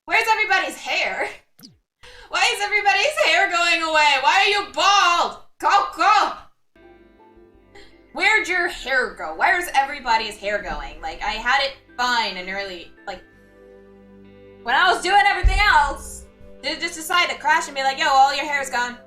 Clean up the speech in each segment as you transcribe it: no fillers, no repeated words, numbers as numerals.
Where's everybody's hair? Why is everybody's hair going away? Why are you bald? Go! Where'd your hair go? Where's everybody's hair going? Like, I had it fine and early, like, when I was doing everything else, did it just decide to crash and be like, yo, all your hair's gone?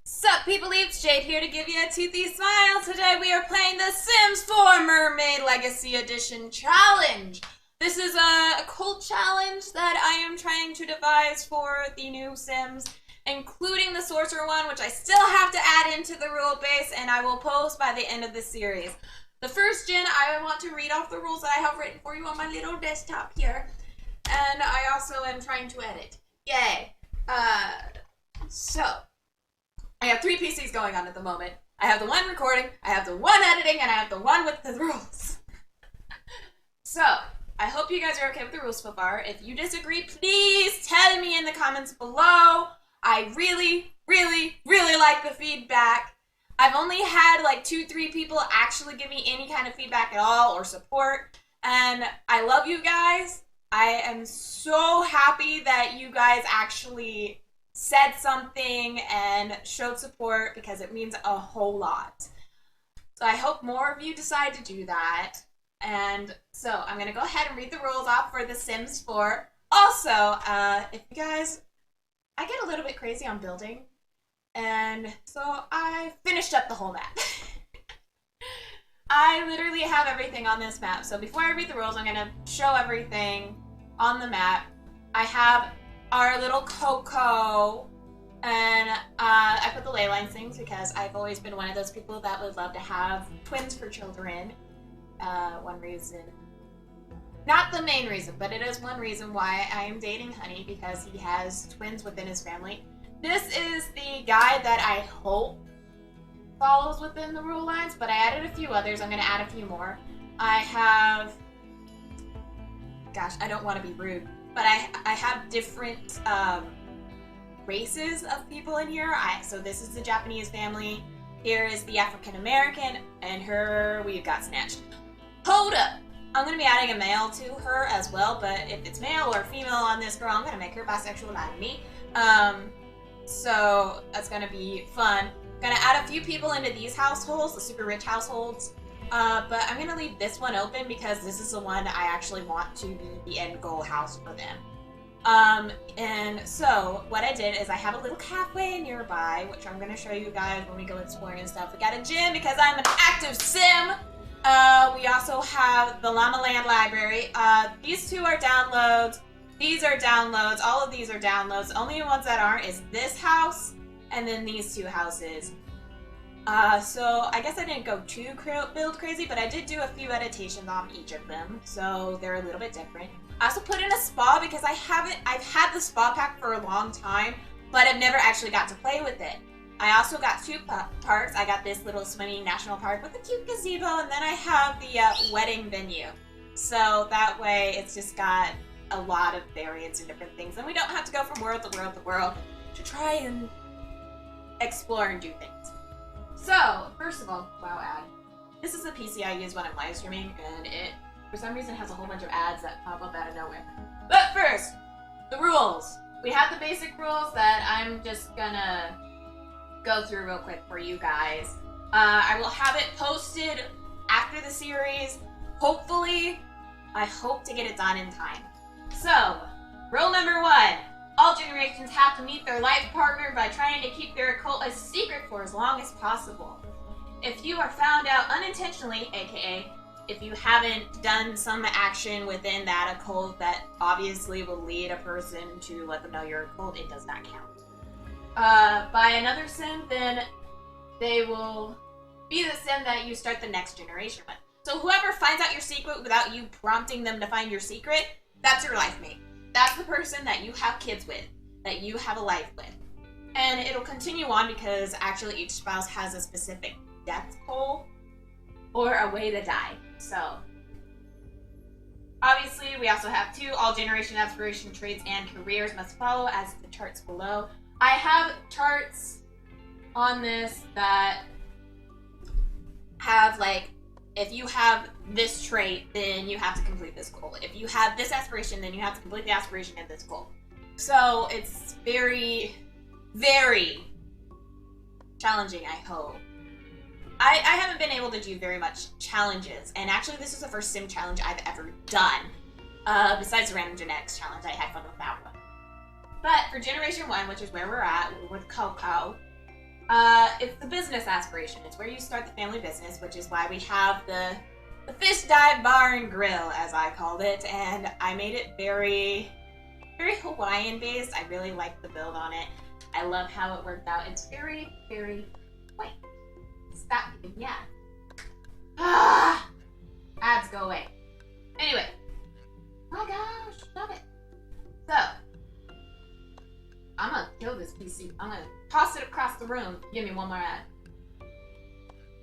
Sup, people, it's Jade here to give you a toothy smile. Today we are playing The Sims 4 Mermaid Legacy Edition Challenge. This is a Occult challenge that I am trying to devise for the new Sims, including the Sorcerer one, which I still have to add into the rule base, and I will post by the end of the series. The first gen, I want to read off the rules that I have written for you on my little desktop here, and I also am trying to edit. Yay! So, I have 3 PCs going on at the moment. I have the one recording, I have the one editing, and I have the one with the rules. So, I hope you guys are okay with the rules so far. If you disagree, please tell me in the comments below. I really, really, really like the feedback. I've only had like 2-3 people actually give me any kind of feedback at all or support, and I love you guys. I am so happy that you guys actually said something and showed support because it means a whole lot. So I hope more of you decide to do that. And so I'm gonna go ahead and read the rules off for The Sims 4. Also, if you guys, I get a little bit crazy on building, and so I finished up the whole map. I literally have everything on this map. So before I read the rules, I'm gonna show everything on the map. I have our little Coco, and I put the ley line things because I've always been one of those people that would love to have twins for children. One reason, not the main reason, but it is one reason why I am dating Honey, because he has twins within his family. This is the guide that I hope follows within the rule lines, but I added a few others. I'm going to add a few more. I have, gosh, I don't want to be rude, but I have different races of people in here. So this is the Japanese family. Here is the African American, and her we've got Snatched. Hold up! I'm gonna be adding a male to her as well, but if it's male or female on this girl, I'm gonna make her bisexual like me. So that's gonna be fun. Gonna add a few people into these households, the super rich households. But I'm gonna leave this one open because this is the one I actually want to be the end goal house for them. And so what I did is I have a little cafe nearby, which I'm gonna show you guys when we go exploring and stuff. We got a gym because I'm an active sim. We also have the Llama Land Library. These two are downloads. These are downloads. All of these are downloads. The only ones that aren't is this house and then these 2 houses. So I guess I didn't go too build crazy, but I did do a few editations on each of them, so they're a little bit different. I also put in a spa because I've had the spa pack for a long time, but I've never actually got to play with it. I also got 2 parks. I got this little swimming national park with a cute gazebo, and then I have the wedding venue. So that way it's just got a lot of variants and different things, and we don't have to go from world to world to world to try and explore and do things. So, first of all, wow, ad. This is the PC I use when I'm live streaming, and it, for some reason, has a whole bunch of ads that pop up out of nowhere. But first, the rules. We have the basic rules that I'm just gonna go through real quick for you guys. I will have it posted after the series. Hopefully, I hope to get it done in time. So, rule number 1. All generations have to meet their life partner by trying to keep their occult a secret for as long as possible. If you are found out unintentionally, aka if you haven't done some action within that occult that obviously will lead a person to let them know you're occult, it does not count. By another sim, then they will be the sim that you start the next generation with. So whoever finds out your secret without you prompting them to find your secret, that's your life mate. That's the person that you have kids with, that you have a life with. And it'll continue on because actually each spouse has a specific death toll or a way to die. So, obviously we also have 2, all generation aspiration traits and careers must follow as the charts below. I have charts on this that have like, if you have this trait, then you have to complete this goal. If you have this aspiration, then you have to complete the aspiration and this goal. So it's very, very challenging, I hope. I haven't been able to do very much challenges, and actually this is the first sim challenge I've ever done. Besides the random genetics challenge, I had fun with that one. But for Generation 1, which is where we're at with Coco, it's the business aspiration. It's where you start the family business, which is why we have the fish dive bar and grill, as I called it, and I made it very, very Hawaiian based. I really liked the build on it. I love how it worked out. It's very, very white. Stop. Yeah. Ah! Ads go away. Anyway. Oh my gosh, stop it. So, I'm gonna kill this PC. I'm gonna toss it across the room. Give me one more ad.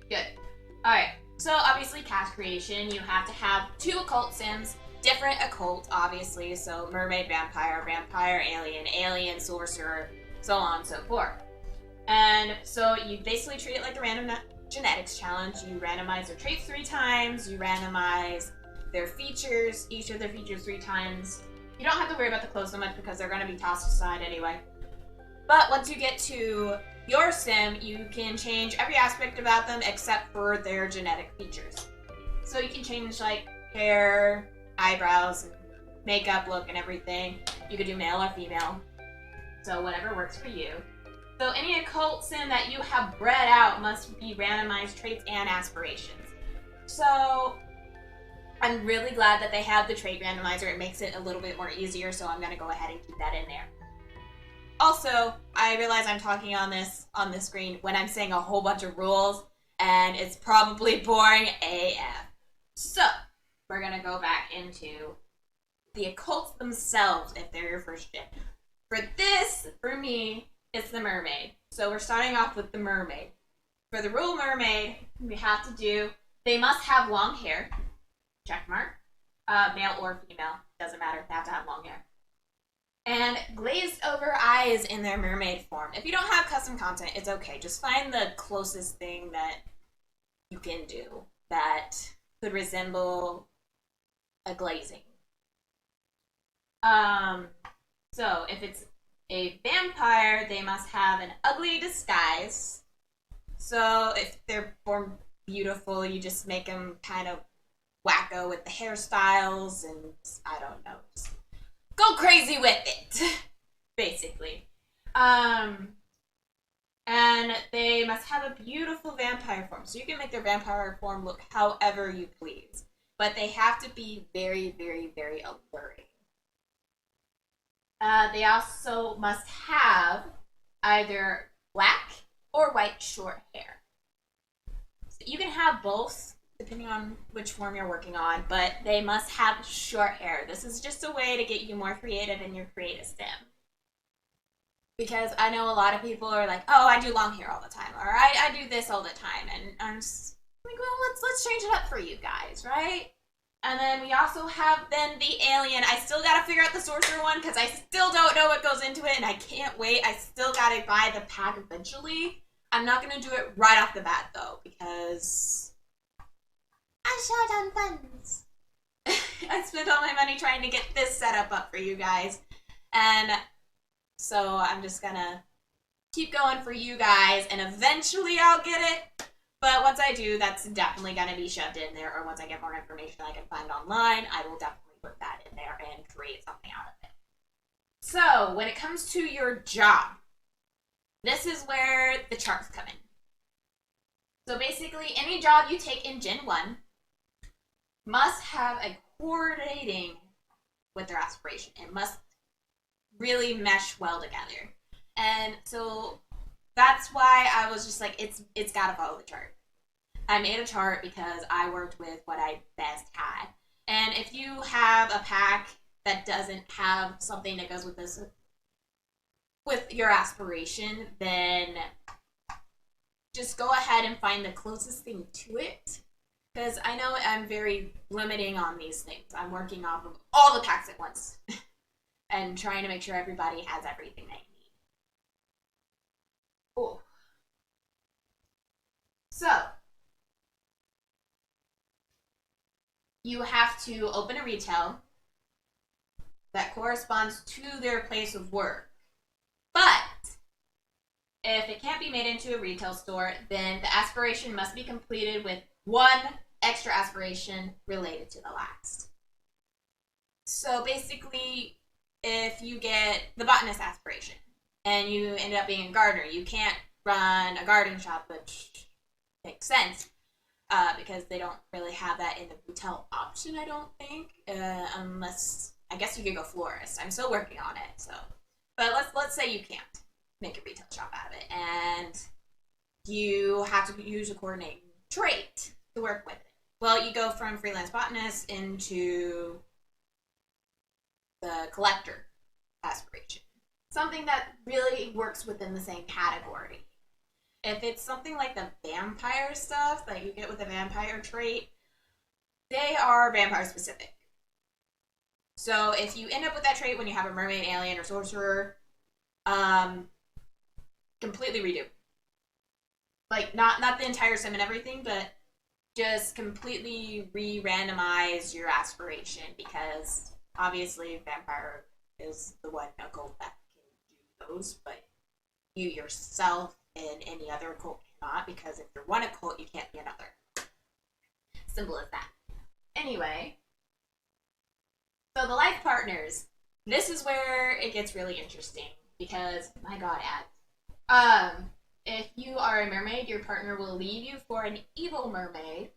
Good. Alright, so obviously cast creation, you have to have 2 occult sims, different occult, obviously, so mermaid, vampire, vampire, alien, sorcerer, so on and so forth. And so you basically treat it like a random genetics challenge. You randomize their traits 3 times, you randomize their features, each of their features 3 times. You don't have to worry about the clothes so much because they're going to be tossed aside anyway. But once you get to your sim, you can change every aspect about them except for their genetic features. So you can change like hair, eyebrows, makeup look, and everything. You could do male or female. So whatever works for you. So any occult sim that you have bred out must be randomized traits and aspirations. So I'm really glad that they have the trait randomizer. It makes it a little bit more easier, so I'm going to go ahead and keep that in there. Also, I realize I'm talking on the screen when I'm saying a whole bunch of rules, and it's probably boring AF. So, we're going to go back into the occults themselves if they're your first gen. For this, for me, it's the mermaid. So we're starting off with the mermaid. For the rule mermaid, we have to do, they must have long hair. Check mark. Male or female, doesn't matter, they have to have long hair. And glazed over eyes in their mermaid form. If you don't have custom content, it's okay. Just find the closest thing that you can do that could resemble a glazing. So if it's a vampire, they must have an ugly disguise. So if they're born beautiful, you just make them kind of wacko with the hairstyles and I don't know, just go crazy with it, basically. And they must have a beautiful vampire form. So you can make their vampire form look however you please. But they have to be very, very, very alluring. They also must have either black or white short hair. So you can have both, depending on which form you're working on, but they must have short hair. This is just a way to get you more creative in your creative sim. Because I know a lot of people are like, oh, I do long hair all the time, or I do this all the time, and I'm just like, well, let's change it up for you guys, right? And then we also have then the alien. I still gotta figure out the sorcerer one because I still don't know what goes into it, and I can't wait. I still gotta buy the pack eventually. I'm not gonna do it right off the bat though because I'm short on funds. I spent all my money trying to get this setup up for you guys, and so I'm just gonna keep going for you guys, and eventually I'll get it. But once I do, that's definitely going to be shoved in there, or once I get more information I can find online, I will definitely put that in there and create something out of it. So, when it comes to your job, this is where the charts come in. So basically, any job you take in Gen 1 must have a coordinating with their aspiration. It must really mesh well together. And so that's why I was just like, it's gotta follow the chart. I made a chart because I worked with what I best had. And if you have a pack that doesn't have something that goes with this, with your aspiration, then just go ahead and find the closest thing to it. Because I know I'm very limiting on these things. I'm working off of all the packs at once. And trying to make sure everybody has everything they need. Oh. So, you have to open a retail that corresponds to their place of work. But if it can't be made into a retail store, then the aspiration must be completed with one extra aspiration related to the last. So basically, if you get the botanist aspiration and you end up being a gardener, you can't run a garden shop, which makes sense because they don't really have that in the retail option, I don't think, unless, I guess you could go florist. I'm still working on it, so. But let's say you can't make a retail shop out of it, and you have to use a coordinating trait to work with it. Well, you go from freelance botanist into the collector aspiration. Something that really works within the same category. If it's something like the vampire stuff that you get with the vampire trait, they are vampire specific. So if you end up with that trait when you have a mermaid, alien, or sorcerer, completely redo. Like, not the entire sim and everything, but just completely re-randomize your aspiration, because obviously vampire is the one occult that can do those, but you yourself and any other occult cannot, because if you're one occult, you can't be another. Simple as that. Anyway, so the life partners. This is where it gets really interesting, because, my god, ads. If you are a mermaid, your partner will leave you for an evil mermaid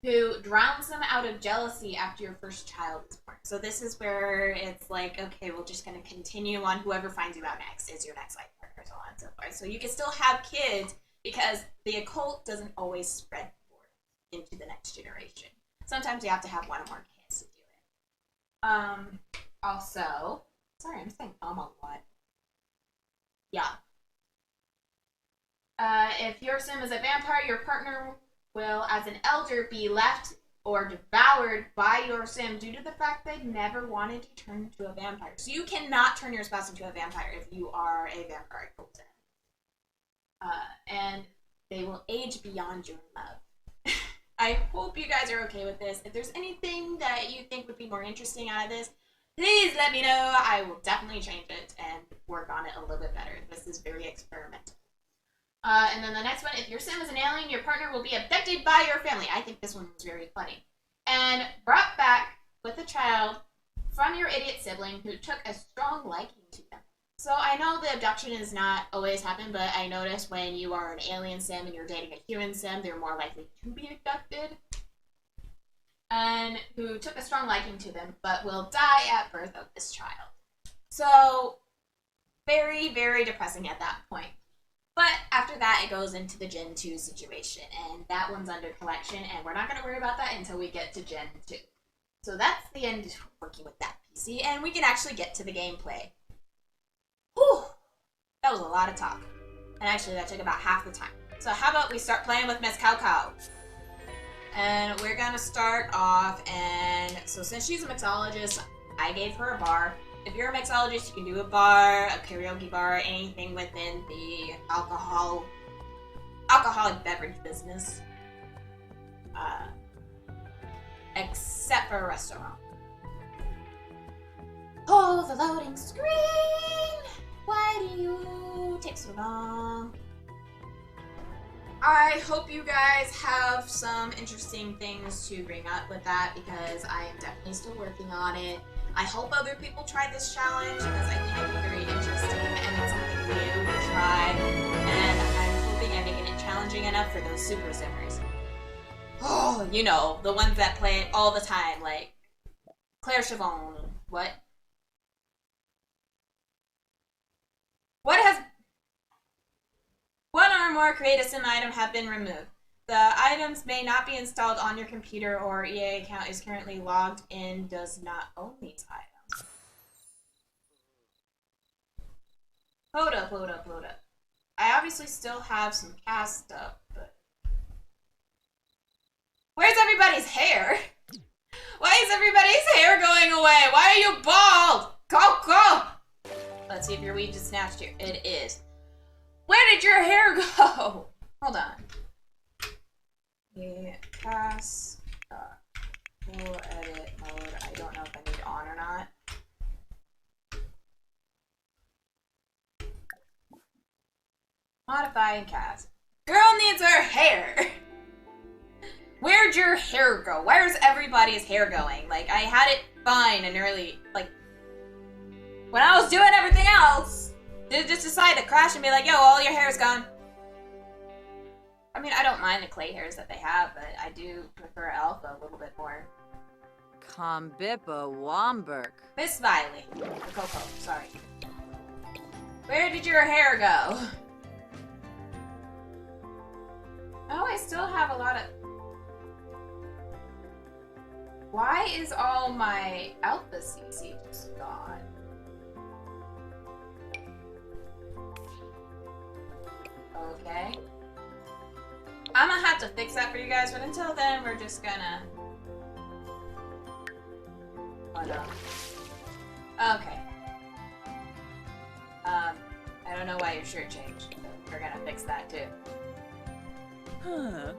who drowns them out of jealousy after your first child is born. So this is where it's like, okay, we're just going to continue on. Whoever finds you out next is your next life partner, so on and so forth. So you can still have kids, because the occult doesn't always spread forth into the next generation. Sometimes you have to have one or more kids to do it. Also, sorry, I'm saying a lot. Yeah. If your sim is a vampire, your partner will, as an elder, be left or devoured by your sim due to the fact they never wanted to turn into a vampire. So you cannot turn your spouse into a vampire if you are a vampire golden. And they will age beyond your love. I hope you guys are okay with this. If there's anything that you think would be more interesting out of this, please let me know. I will definitely change it and work on it a little bit better. This is very experimental. And then the next one, if your sim is an alien, your partner will be abducted by your family. I think this one was very funny. And brought back with a child from your idiot sibling who took a strong liking to them. So I know the abduction is not always happen, but I noticed when you are an alien sim and you're dating a human sim, they're more likely to be abducted. And who took a strong liking to them, but will die at birth of this child. So, very, very depressing at that point. But after that, it goes into the Gen 2 situation, and that one's under collection, and we're not going to worry about that until we get to Gen 2. So that's the end of working with that PC, and we can actually get to the gameplay. Whew! That was a lot of talk. And actually, that took about half the time. So how about we start playing with Miss Cow Cow? And we're going to start off, and so since she's a mixologist, I gave her a bar. If you're a mixologist, you can do a bar, a karaoke bar, anything within the alcoholic beverage business. Except for a restaurant. Oh, the loading screen! Why do you take so long? I hope you guys have some interesting things to bring up with that, because I am definitely still working on it. I hope other people try this challenge, because I think it'd be very interesting and it's something new to try. And I'm hoping I'm making it challenging enough for those super simmers. Oh, you know, the ones that play it all the time, like Claire Chavon. What? One or more create a sim item have been removed. The items may not be installed on your computer, or EA account is currently logged in, does not own these items. Hold up. I obviously still have some cast stuff, but... Where's everybody's hair? Why is everybody's hair going away? Why are you bald? Go! Let's see if your weed is snatched here. It is. Where did your hair go? Hold on. the cast full edit mode. I don't know if I need it on or not. Modify and cast. Girl needs her hair. Where'd your hair go? Where's everybody's hair going? Like, I had it fine and early, like, when I was doing everything else, they just decided to crash and be like, yo, all your hair's gone. I mean, I don't mind the clay hairs that they have, but I do prefer alpha a little bit more. Kombippa Womberg. Miss Viley. Coco, sorry. Where did your hair go? Oh, I still have a lot of... Why is all my alpha CC just gone? Okay. I'm gonna have to fix that for you guys, but until then, we're just gonna... Oh no. Okay. I don't know why your shirt changed, but we're gonna fix that too. Huh.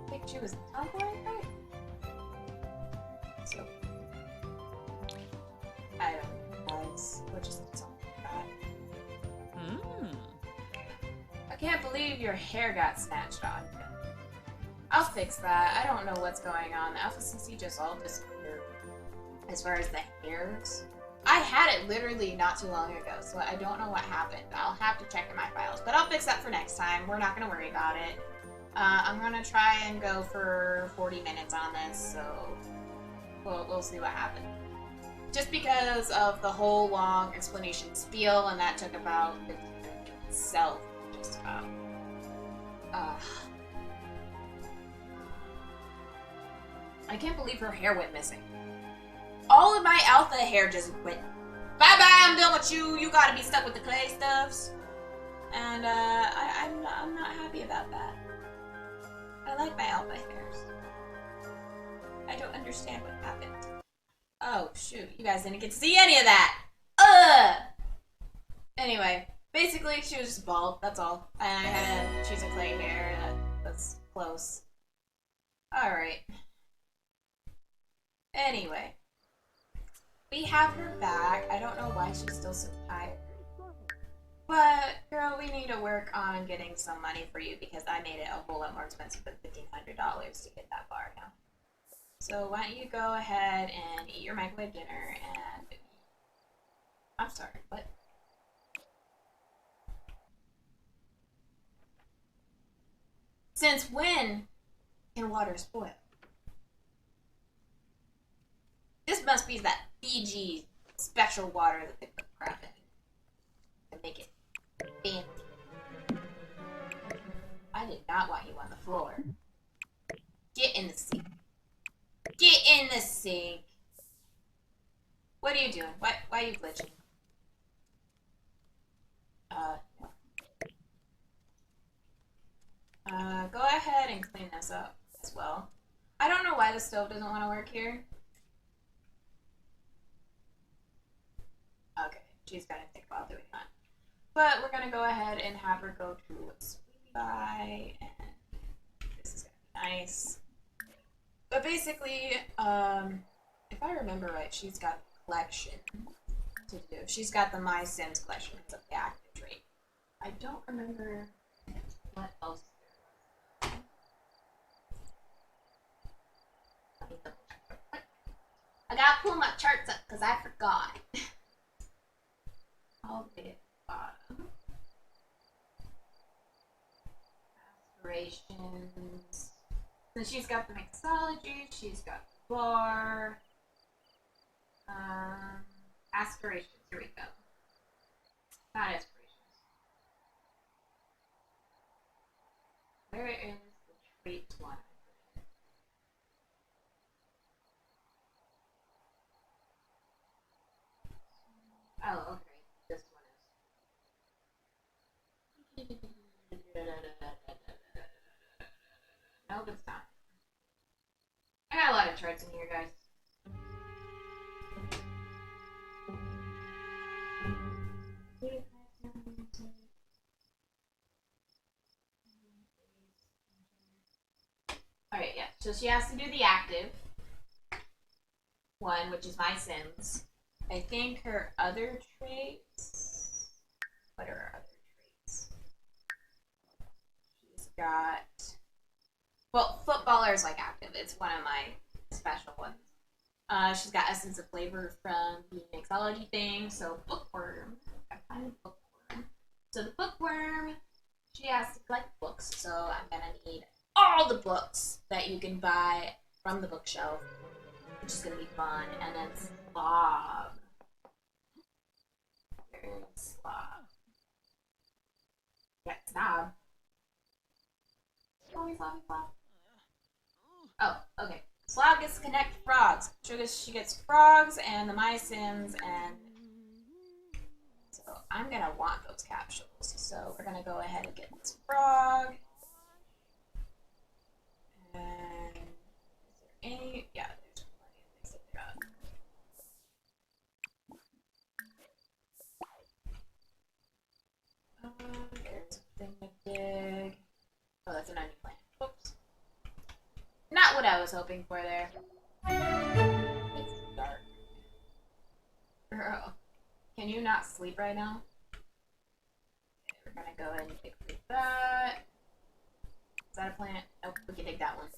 I think she was tomboy, right? So, I don't know, guys. We'll just do something like that. I can't believe your hair got snatched on. I'll fix that. I don't know what's going on. The Alpha CC just all disappeared. As far as the hairs. I had it literally not too long ago, so I don't know what happened. I'll have to check in my files, but I'll fix that for next time. We're not gonna worry about it. I'm gonna try and go for 40 minutes on this, so we'll see what happens. Just because of the whole long explanation spiel, and that took about 15 minutes itself, just about. I can't believe her hair went missing. All of my alpha hair just went. Bye-bye, I'm done with you. You gotta be stuck with the clay stuffs. And, I'm not happy about that. I like my alpha hairs. I don't understand what happened. Oh, shoot. You guys didn't get to see any of that. Anyway, basically, she was just bald. That's all. And I had to choose a clay hair. That's close. Alright. Anyway. We have her back. I don't know why she's still so tired. But, girl, we need to work on getting some money for you because I made it a whole lot more expensive than $1,500 to get that far now. So why don't you go ahead and eat your microwave dinner and... I'm sorry, what? Since when can water spoil? This must be that Fiji special water that they put crap in to make it fancy. I did not want you on the floor. Get in the sink. Get in the sink. What are you doing? Why are you glitching? Go ahead and clean this up as well. I don't know why the stove doesn't want to work here. Okay, she's gonna take a while doing that. But we're gonna go ahead and have her go to Sweetie Pie, and this is gonna be nice. But basically, if I remember right, she's got a collection to do. She's got the My Sims collection. It's a the active trait. I don't remember what else. I gotta pull my charts up because I forgot. All the way at the bottom. Aspirations. So she's got the mixology, she's got the bar. Aspirations, here we go. Not aspirations. Where is the traits one? Oh, okay. This one is. Nope, it's not. I got a lot of charts in here, guys. so she has to do the active one, which is my sins. I think her other traits. What are her other traits? She's got. Well, footballer is like active. It's one of my special ones. She's got essence of flavor from the mixology thing. So bookworm. I find a bookworm. So the bookworm, she has to collect books. So I'm gonna need all the books that you can buy from the bookshelf, which is gonna be fun. And then slob. Where's slob? Yeah, slob. Slob, slob, slob. Oh, okay. Slob gets to connect frogs. She gets frogs and the mycins, and so I'm gonna want those capsules. So we're gonna go ahead and get this frog. And is there any? Yeah, there's plenty of things to pick up. There's a thing to dig. Oh, that's an onion plant. Whoops. Not what I was hoping for there. It's dark. Girl, can you not sleep right now? Okay, we're gonna go ahead and dig through that. Is that a plant? Nope, we can dig that one.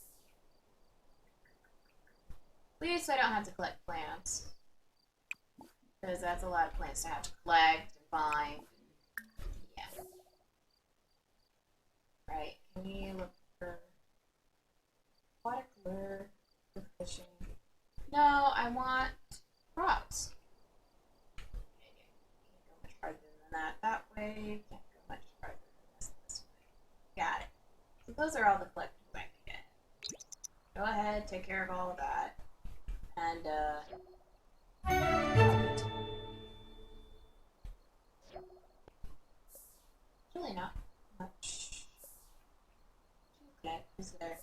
At least I don't have to collect plants. Because that's a lot of plants to have to collect and find. Yeah. Right, can we look for watercolor for fishing? No, I want frogs. Okay, can't go much farther than that. That way, can't go much farther than this way. Got it. So those are all the collections I can get. Go ahead, take care of all of that. And, really not much. Okay, is there?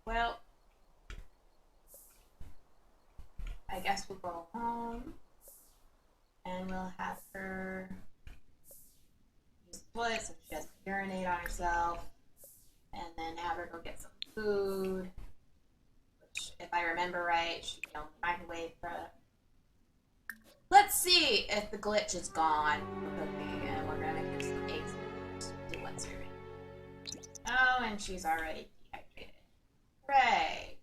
Well, I guess we'll go home and we'll have her use the toilet so she doesn't urinate on herself, and then have her go get some food, which, if I remember right, she can microwave for. Let's see if the glitch is gone for cooking again. We're gonna make her some eggs and do one serving. Oh, and she's already dehydrated. Hooray!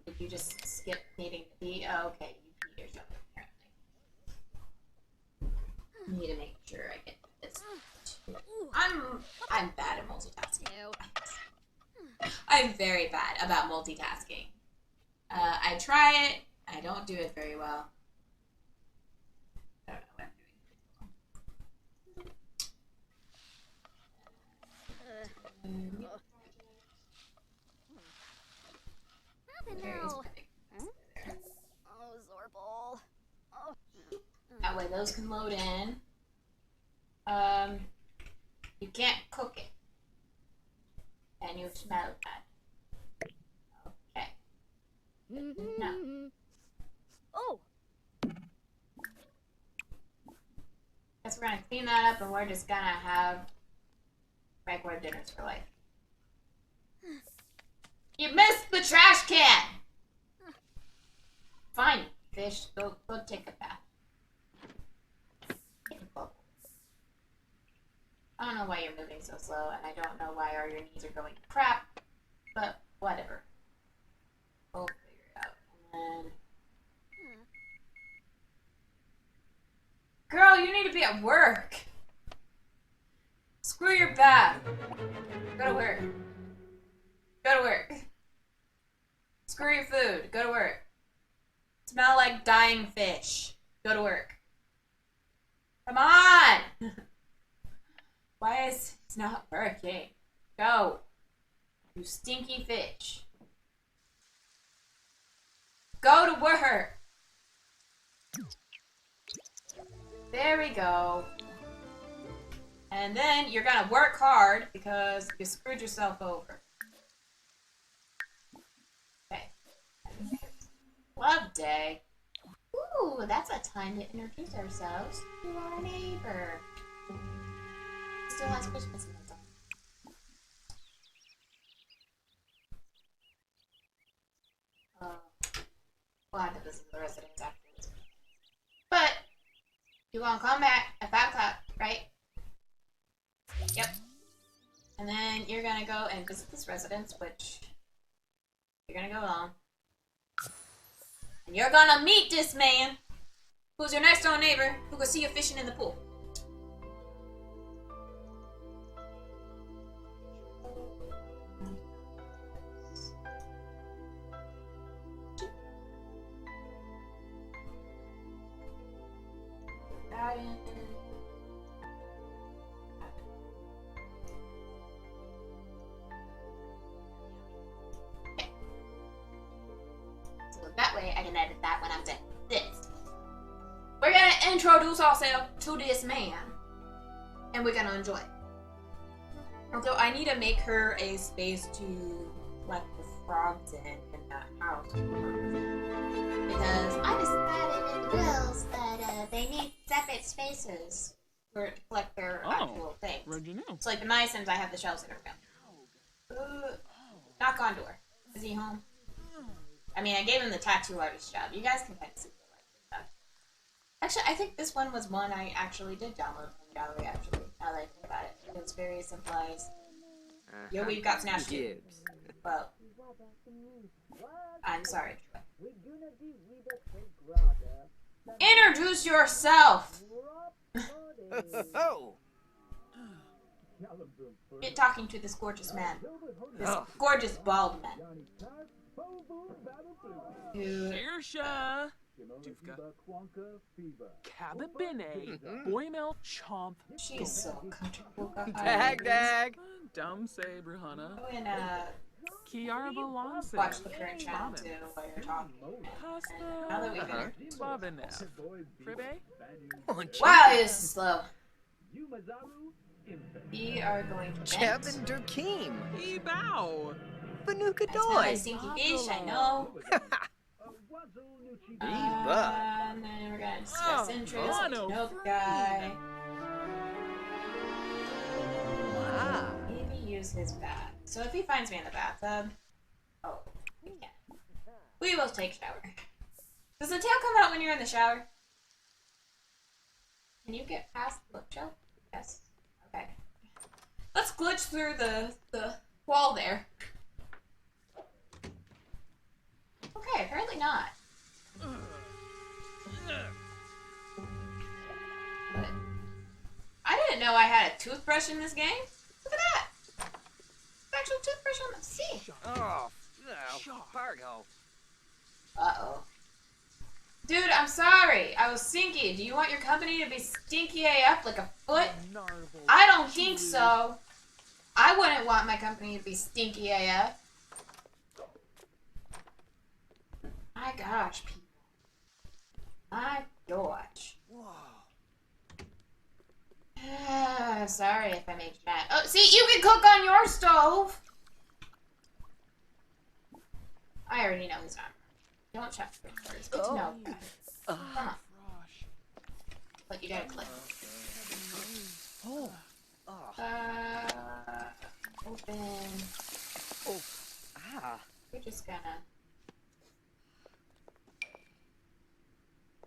Did you just skip needing to pee? Oh, okay, you peed or something, apparently. I need to make sure I get this too. I'm bad at multitasking. I'm very bad about multitasking. I try it, I don't do it very well. I don't know what I'm doing. Oh, Zorbal. Oh. That way those can load in. You can't cook it. And you smell that. Okay. No. Oh. Guess we're gonna clean that up and we're just gonna have microwave dinners for life. You missed the trash can! Fine, fish, go take a bath. Take a bubble. I don't know why you're moving so slow, and I don't know why all your knees are going to crap, but whatever. We'll figure it out. And then... Girl, you need to be at work! Screw your bath! Go to work. Go to work. Screw your food. Go to work. Smell like dying fish. Go to work. Come on! Why is it not working? Go. You stinky fish. Go to work. There we go. And then you're gonna work hard because you screwed yourself over. Okay. Love day. Ooh, that's a time to introduce ourselves to our neighbor. Still has Christmas in the this is the residence afterwards. But you gonna come back at 5 o'clock, right? Yep. And then you're gonna go and visit this residence, which you're gonna go along. And you're gonna meet this man, who's your next door neighbor, who will see you fishing in the pool. So that way I can edit that when I'm done with this. We're gonna introduce ourselves to this man, and we're gonna enjoy it. Although I need to make her a space to let the frogs in that house. Because I decided in the rules that they need separate spaces for to collect their actual things. So like the my Sims, I have the shelves that are found. Knock on door. Is he home? I mean, I gave him the tattoo artist job. You guys can kind of see what I like. Actually, I think this one was one I actually did download from the gallery, actually. Now that I think about it. It was very simplified. Yo, we've got Snached too. Well, I'm sorry. Introduce yourself! Get talking to this gorgeous man. This gorgeous bald man. Shersha! Cababine! Boymel Chomp! She is so comfortable. Dag! Dumb say, Bruhana. Go and Kiara Balanse. watch the current channel too while you're talking. And now that we've introduced Bobinev. Fribe? wow, it is slow. We are going to vent. Chevin Durkeem. Ebow! Banuka I smell like Doy. stinky fish, I know. And then we're gonna discuss interests. Nope, guy. Wow. Maybe use his bath. So if he finds me in the bathtub, oh, we can. We will take a shower. Does the tail come out when you're in the shower? Can you get past the bookshelf? Yes. Okay. Let's glitch through the wall there. Okay, apparently not. But I didn't know I had a toothbrush in this game. Look at that. Actual toothbrush on the seat. Oh, no. Fargo. Uh-oh. Dude, I'm sorry. I was stinky. Do you want your company to be stinky AF like a foot? I don't think so. I wouldn't want my company to be stinky AF. My gosh, people. My gosh. Whoa. Sorry if I made you mad. Oh, see, you can cook on your stove. I already know he's not. Don't check for it. It's good to know. Come on. But you gotta click. Oh. Open. Oh. Ah. We're just gonna.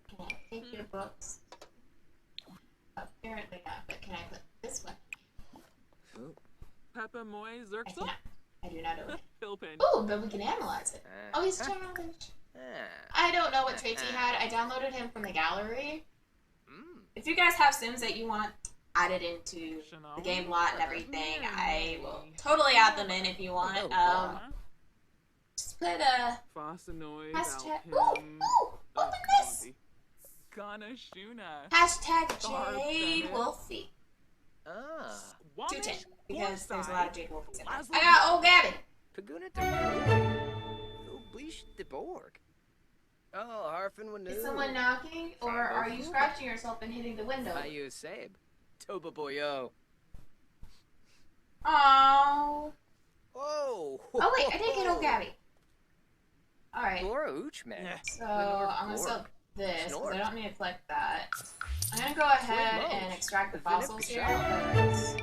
Can I take your books? Apparently not, but can I put this one? Peppa Moy I Zerksa? cannot. I do not open it. Philpin. Oh, but we can analyze it. Oh, he's challenged. I don't know what traits he had. I downloaded him from the gallery. If you guys have Sims that you want added into the game lot and everything, I will totally add them in if you want. Just put a Fascinoid. hashtag. Ooh, open this. Kana Shuna. Hashtag Jadewolfy22. Ah. 210 because there's a lot of Jadewolfies in there. I got old Gabby. Paguna de Oblish de Borg. Oh, Harfin Wanu. Is someone knocking, or are you scratching yourself and hitting the window? Ayu Sabe. Toba Boyo. Oh. Oh. Oh wait, I did get old Gabby. All right. Laura Uchman. So I'm gonna sell this because I don't need to collect that. I'm gonna go ahead and extract the fossils here because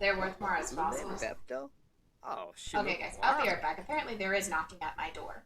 they're worth more as fossils. Oh, Okay, guys, I'll be right back. Apparently there is knocking at my door.